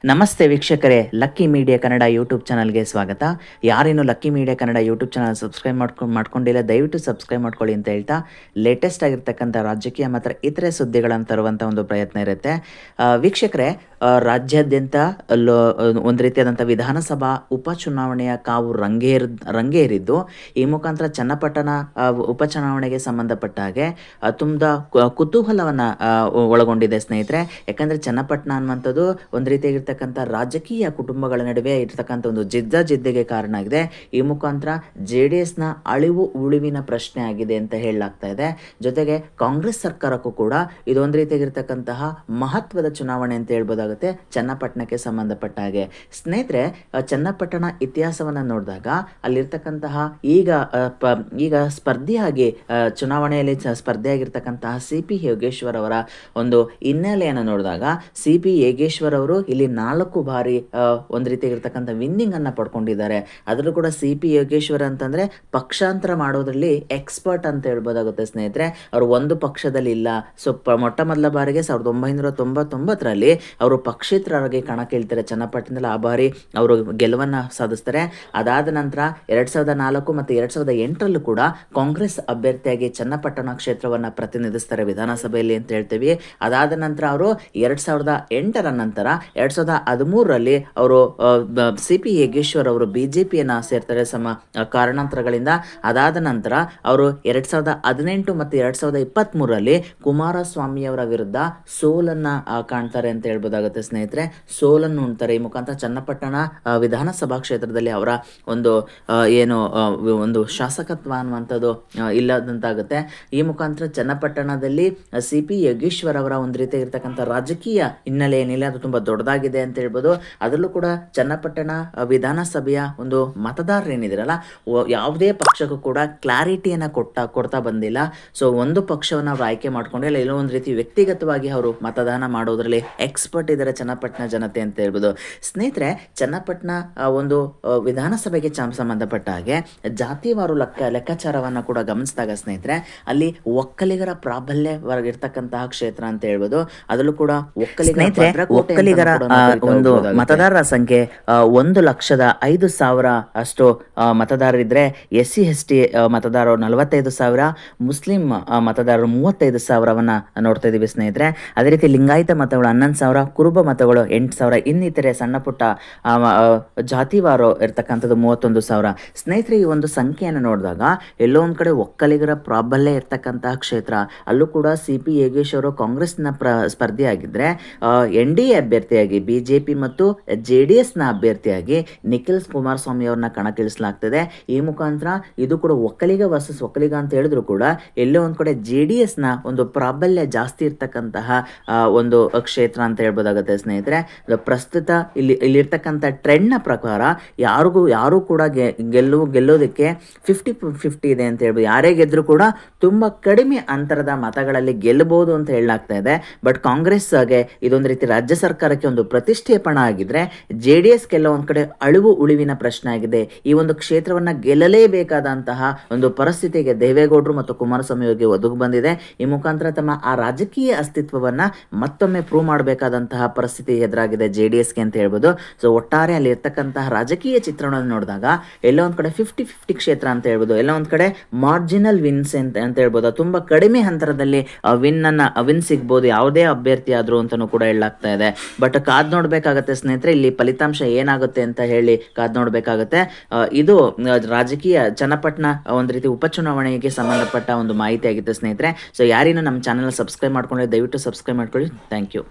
ನಮಸ್ತೆ ವೀಕ್ಷಕರೇ, lucky media Kannada YouTube ಚಾನಲ್ಗೆ ಸ್ವಾಗತ. ಯಾರೇನು lucky media Kannada YouTube channel subscribe ಮಾಡ್ಕೊಂಡಿಲ್ಲ, ದಯವಿಟ್ಟು ಸಬ್ಸ್ಕ್ರೈಬ್ ಮಾಡ್ಕೊಳ್ಳಿ ಅಂತ ಹೇಳ್ತಾ, ಲೇಟೆಸ್ಟ್ ಆಗಿರ್ತಕ್ಕಂಥ ರಾಜಕೀಯ ಮತ್ತು ಇತರೆ ಸುದ್ದಿಗಳನ್ನು ತರುವಂಥ ಒಂದು ಪ್ರಯತ್ನ ಇರುತ್ತೆ. ವೀಕ್ಷಕರೇ, ರಾಜ್ಯಾದ್ಯಂತ ಒಂದು ರೀತಿಯಾದಂಥ ವಿಧಾನಸಭಾ ಉಪಚುನಾವಣೆಯ ಕಾವು ರಂಗೇರಿದ್ದು, ಈ ಮುಖಾಂತರ ಚನ್ನಪಟ್ಟಣ ಉಪಚುನಾವಣೆಗೆ ಸಂಬಂಧಪಟ್ಟ ಹಾಗೆ ತುಂಬ ಕುತೂಹಲವನ್ನು ಒಳಗೊಂಡಿದೆ ಸ್ನೇಹಿತರೆ. ಯಾಕಂದರೆ ಚನ್ನಪಟ್ಟಣ ಅನ್ನುವಂಥದ್ದು ಒಂದು ರೀತಿಯಾಗಿರ್ತಕ್ಕಂಥ ರಾಜಕೀಯ ಕುಟುಂಬಗಳ ನಡುವೆ ಇರ್ತಕ್ಕಂಥ ಒಂದು ಜಿದ್ದಿಗೆ ಕಾರಣ ಆಗಿದೆ. ಈ ಮುಖಾಂತರ JDSನ ಅಳಿವು ಉಳಿವಿನ ಪ್ರಶ್ನೆ ಆಗಿದೆ ಅಂತ ಹೇಳಲಾಗ್ತಾ ಇದೆ. ಜೊತೆಗೆ ಕಾಂಗ್ರೆಸ್ ಸರ್ಕಾರಕ್ಕೂ ಕೂಡ ಇದೊಂದು ರೀತಿಯಾಗಿರ್ತಕ್ಕಂತಹ ಮಹತ್ವದ ಚುನಾವಣೆ ಅಂತ ಹೇಳ್ಬೋದಾಗುತ್ತೆ ಚನ್ನಪಟ್ಟಣಕ್ಕೆ ಸಂಬಂಧಪಟ್ಟ ಹಾಗೆ. ಸ್ನೇಹಿತರೆ, ಚನ್ನಪಟ್ಟಣ ಇತಿಹಾಸವನ್ನು ನೋಡಿದಾಗ ಅಲ್ಲಿರ್ತಕ್ಕಂತಹ ಈಗ ಸ್ಪರ್ಧಿಯಾಗಿ ಚುನಾವಣೆಯಲ್ಲಿ ಸ್ಪರ್ಧೆಯಾಗಿರ್ತಕ್ಕಂತಹ CP ಯೋಗೇಶ್ವರ್ ಅವರ ಒಂದು ಹಿನ್ನೆಲೆಯನ್ನು ನೋಡಿದಾಗ CP ಯೋಗೇಶ್ವರ್ ಅವರು ಇಲ್ಲಿ 4 ಬಾರಿ ಒಂದು ರೀತಿಯಾಗಿರ್ತಕ್ಕಂಥ ವಿನ್ನಿಂಗ್ ಅನ್ನ ಪಡ್ಕೊಂಡಿದ್ದಾರೆ. ಅದರಲ್ಲೂ ಕೂಡ CP ಯೋಗೇಶ್ವರ್ ಅಂತಂದ್ರೆ ಪಕ್ಷಾಂತರ ಮಾಡೋದ್ರಲ್ಲಿ ಎಕ್ಸ್ಪರ್ಟ್ ಅಂತ ಹೇಳ್ಬೋದಾಗುತ್ತೆ ಸ್ನೇಹಿತರೆ. ಅವರು ಒಂದು ಪಕ್ಷದಲ್ಲಿ ಇಲ್ಲ. ಸೊ ಮೊಟ್ಟ ಮೊದಲ ಬಾರಿಗೆ 1999ರಲ್ಲಿ ಅವರು ಪಕ್ಷೇತರರಾಗಿ ಕಣಕ್ಕಿಳಿತಾರೆ ಚನ್ನಪಟ್ಟಣದಲ್ಲಿ. ಆ ಬಾರಿ ಅವರು ಗೆಲುವನ್ನ ಸಾಧಿಸ್ತಾರೆ. ಅದಾದ ನಂತರ 2004 ಮತ್ತು 2008ರಲ್ಲೂ ಕೂಡ ಕಾಂಗ್ರೆಸ್ ಅಭ್ಯರ್ಥಿಯಾಗಿ ಚನ್ನಪಟ್ಟಣ ಕ್ಷೇತ್ರವನ್ನ ಪ್ರತಿನಿಧಿಸ್ತಾರೆ ವಿಧಾನಸಭೆಯಲ್ಲಿ ಅಂತ ಹೇಳ್ತೀವಿ. ಅದಾದ ನಂತರ ಅವರು 2008ರ ನಂತರ 2013ರಲ್ಲಿ ಅವರು CP ಯೋಗೇಶ್ವರ್ ಅವರು BJPಯನ್ನ ಸೇರ್ತಾರೆ ಕಾರಣಾಂತರಗಳಿಂದ. ಅದಾದ ನಂತರ ಅವರು 2018 ಮತ್ತು 2023ರಲ್ಲಿ ಕುಮಾರಸ್ವಾಮಿ ಅವರ ವಿರುದ್ಧ ಸೋಲನ್ನ ಕಾಣ್ತಾರೆ ಅಂತ ಹೇಳ್ಬೋದಾಗುತ್ತೆ ಸ್ನೇಹಿತರೆ. ಸೋಲನ್ನು ಉಣ್ತಾರೆ. ಈ ಮುಖಾಂತರ ಚನ್ನಪಟ್ಟಣ ವಿಧಾನಸಭಾ ಕ್ಷೇತ್ರದಲ್ಲಿ ಅವರ ಒಂದು ಶಾಸಕತ್ವ ಅನ್ನುವಂಥದ್ದು ಇಲ್ಲದಂತಾಗುತ್ತೆ. ಈ ಮುಖಾಂತರ ಚನ್ನಪಟ್ಟಣದಲ್ಲಿ CP ಯೋಗೇಶ್ವರ್ ಅವರ ಒಂದು ರೀತಿಯಾಗಿರ್ತಕ್ಕಂಥ ರಾಜಕೀಯ ಹಿನ್ನೆಲೆ ಏನಿಲ್ಲ, ಅದು ತುಂಬಾ ದೊಡ್ಡದಾಗಿದೆ ಅಂತ ಹೇಳ್ಬೋದು. ಅದರಲ್ಲೂ ಕೂಡ ಚನ್ನಪಟ್ಟಣ ವಿಧಾನಸಭೆಯ ಒಂದು ಮತದಾರರು ಏನಿದಿರಲ್ಲ, ಯಾವುದೇ ಪಕ್ಷಕ್ಕೂ ಕೂಡ ಕ್ಲಾರಿಟಿಯನ್ನು ಕೊಡ್ತಾ ಬಂದಿಲ್ಲ. ಸೊ ಒಂದು ಪಕ್ಷವನ್ನು ಅವರು ಆಯ್ಕೆ ಮಾಡ್ಕೊಂಡಿಲ್ಲ, ಎಲ್ಲೋ ಒಂದು ರೀತಿ ವ್ಯಕ್ತಿಗತವಾಗಿ ಅವರು ಮತದಾನ ಮಾಡೋದ್ರಲ್ಲಿ ಎಕ್ಸ್ಪರ್ಟ್ ಇದ್ದಾರೆ ಚನ್ನಪಟ್ಟಣ ಜನತೆ ಅಂತ ಹೇಳ್ಬೋದು. ಸ್ನೇಹಿತರೆ, ಚನ್ನಪಟ್ಟಣ ಒಂದು ವಿಧಾನಸಭೆಗೆ ಸಂಬಂಧಪಟ್ಟ ಹಾಗೆ ಜಾತಿವಾರು ಲೆಕ್ಕಾಚಾರವನ್ನು ಕೂಡ ಗಮನಿಸಿದಾಗ ಸ್ನೇಹಿತರೆ, ಅಲ್ಲಿ ಒಕ್ಕಲಿಗರ ಪ್ರಾಬಲ್ಯವಾಗಿರ್ತಕ್ಕಂತಹ ಕ್ಷೇತ್ರ ಅಂತ ಹೇಳ್ಬೋದು. ಅದರಲ್ಲೂ ಕೂಡ ಒಕ್ಕಲಿಗರ ಒಂದು ಮತದಾರರ ಸಂಖ್ಯೆ 1,05,000 ಅಷ್ಟು ಮತದಾರರಿದ್ರೆ, SC ST ಮತದಾರರು 45,000, ಮುಸ್ಲಿಂ ಮತದಾರರು 35,000ವನ್ನ ನೋಡ್ತಾ ಇದೀವಿ ಸ್ನೇಹಿತರೆ. ಅದೇ ರೀತಿ ಲಿಂಗಾಯತ ಮತಗಳು 11,000, ಕುರುಬ ಮತಗಳು 8,000, ಇನ್ನಿತರೆ ಸಣ್ಣ ಪುಟ್ಟ ಜಾತಿವಾರು ಇರ್ತಕ್ಕಂಥದ್ದು 31,000. ಸ್ನೇಹಿತರೆ, ಈ ಒಂದು ಸಂಖ್ಯೆಯನ್ನು ನೋಡಿದಾಗ ಎಲ್ಲೋ ಒಂದ್ ಕಡೆ ಒಕ್ಕಲಿಗರ ಪ್ರಾಬಲ್ಯ ಇರ್ತಕ್ಕಂತಹ ಕ್ಷೇತ್ರ. ಅಲ್ಲೂ ಕೂಡ CP ಯೋಗೇಶ್ವರ್ ಕಾಂಗ್ರೆಸ್ನ ಸ್ಪರ್ಧಿಯಾಗಿದ್ರೆ, NDA ಅಭ್ಯರ್ಥಿಯಾಗಿ BJP ಮತ್ತು JDSನ ಅಭ್ಯರ್ಥಿಯಾಗಿ ನಿಖಿಲ್ ಕುಮಾರಸ್ವಾಮಿ ಅವ್ರನ್ನ ಕಣಕ್ಕಿಳಿಸಲಾಗ್ತದೆ. ಈ ಮುಖಾಂತರ ಇದು ಕೂಡ ಒಕ್ಕಲಿಗ ವರ್ಸಸ್ ಒಕ್ಕಲಿಗ ಅಂತ ಹೇಳಿದ್ರು ಕೂಡ ಎಲ್ಲೋ ಒಂದ್ ಕಡೆ JDSನ ಒಂದು ಪ್ರಾಬಲ್ಯ ಜಾಸ್ತಿ ಇರ್ತಕ್ಕಂತಹ ಒಂದು ಕ್ಷೇತ್ರ ಅಂತ ಹೇಳ್ಬೋದಾಗುತ್ತೆ ಸ್ನೇಹಿತರೆ. ಪ್ರಸ್ತುತ ಇಲ್ಲಿರ್ತಕ್ಕಂಥ ಟ್ರೆಂಡ್ನ ಪ್ರಕಾರ ಯಾರು ಕೂಡ ಗೆಲ್ಲೋದಕ್ಕೆ 50-50 ಇದೆ ಅಂತ ಹೇಳ್ಬೋದು. ಯಾರೇ ಗೆದ್ರು ಕೂಡ ತುಂಬಾ ಕಡಿಮೆ ಅಂತರದ ಮತಗಳಲ್ಲಿ ಗೆಲ್ಲಬಹುದು ಅಂತ ಹೇಳಲಾಗ್ತಾ ಇದೆ. ಬಟ್ ಕಾಂಗ್ರೆಸ್ಗೆ ಇದೊಂದು ರೀತಿ ರಾಜ್ಯ ಸರ್ಕಾರಕ್ಕೆ ಒಂದು ಪ್ರತಿಷ್ಠೇಪಣ ಆಗಿದ್ರೆ, JDS ಒಂದ್ ಕಡೆ ಅಳಿವು ಉಳಿವಿನ ಪ್ರಶ್ನೆ ಆಗಿದೆ. ಈ ಒಂದು ಕ್ಷೇತ್ರವನ್ನ ಗೆಲ್ಲಲೇಬೇಕಾದಂತಹ ಒಂದು ಪರಿಸ್ಥಿತಿಗೆ ದೇವೇಗೌಡರು ಮತ್ತು ಕುಮಾರಸ್ವಾಮಿ ಅವರಿಗೆ ಒದಗಿ ಬಂದಿದೆ. ಈ ಮುಖಾಂತರ ತಮ್ಮ ಆ ರಾಜಕೀಯ ಅಸ್ತಿತ್ವವನ್ನ ಮತ್ತೊಮ್ಮೆ ಪ್ರೂವ್ ಮಾಡಬೇಕಾದಂತಹ ಪರಿಸ್ಥಿತಿ ಎದುರಾಗಿದೆ JDSಗೆ ಅಂತ ಹೇಳ್ಬೋದು. ಸೊ ಒಟ್ಟಾರೆ ಅಲ್ಲಿ ಇರ್ತಕ್ಕಂತಹ ರಾಜಕೀಯ ಚಿತ್ರಣವನ್ನು ನೋಡಿದಾಗ ಎಲ್ಲೋ ಒಂದ್ ಕಡೆ 50-50 ಕ್ಷೇತ್ರ ಅಂತ ಹೇಳ್ಬೋದು. ಎಲ್ಲ ಒಂದ್ ಕಡೆ ಮಾರ್ಜಿನಲ್ ವಿನ್ಸ್ ಅಂತ ಹೇಳ್ಬೋದು. ತುಂಬಾ ಕಡಿಮೆ ಅಂತರದಲ್ಲಿ ವಿನ್ ಸಿಗ್ಬೋದು ಯಾವುದೇ ಅಭ್ಯರ್ಥಿ ಆದ್ರೂ ಅಂತಾನೂ ಕೂಡ ಹೇಳಲಾಗ್ತಾ ಇದೆ. ಬಟ್ ಕಾದ್ ನೋಡ್ಬೇಕಾಗತ್ತೆ ಸ್ನೇಹಿತರೆ, ಇಲ್ಲಿ ಫಲಿತಾಂಶ ಏನಾಗುತ್ತೆ ಅಂತ ಹೇಳಿ ಕಾದ್ ನೋಡ್ಬೇಕಾಗತ್ತೆ. ಇದು ರಾಜಕೀಯ ಚನ್ನಪಟ್ಟಣ ಒಂದು ರೀತಿ ಉಪಚುನಾವಣೆಗೆ ಸಂಬಂಧಪಟ್ಟ ಒಂದು ಮಾಹಿತಿ ಆಗಿತ್ತು ಸ್ನೇಹಿತರೆ. ಸೊ ಯಾರೇನು ನಮ್ಮ ಚಾನಲ್ ಸಬ್ಸ್ಕ್ರೈಬ್ ಮಾಡ್ಕೊಂಡ್ರೆ ದಯವಿಟ್ಟು ಸಬ್ಸ್ಕ್ರೈಬ್ ಮಾಡ್ಕೊಳ್ಳಿ. Thank you.